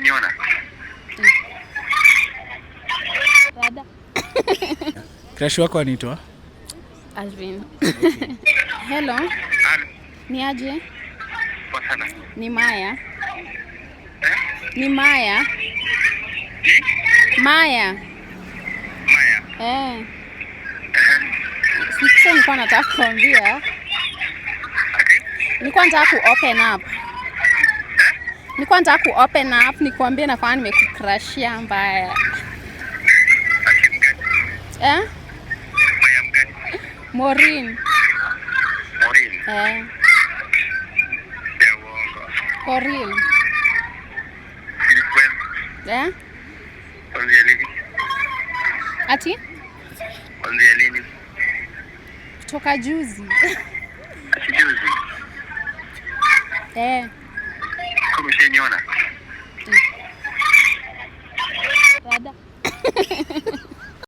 umeshaniona? Dada. Crush wako anaitwa? Alvin. Hello. Ni aje? Kwa sana. Ni Maya. Ni Maya. Maya. Maya. Sasa nilikuwa nataka kuambia. Nilikuwa nataka ku open up. Nilikuwa nataka ku open up nikwambie na kwa nimekucrushia mbaya. Maya mgani? Maureen. Maureen. Ya uongo. For real. Ni kweli. Kuanzia lini? Ati? Kuanzia lini? Kutoka juzi. Juzi. Umeshaniona?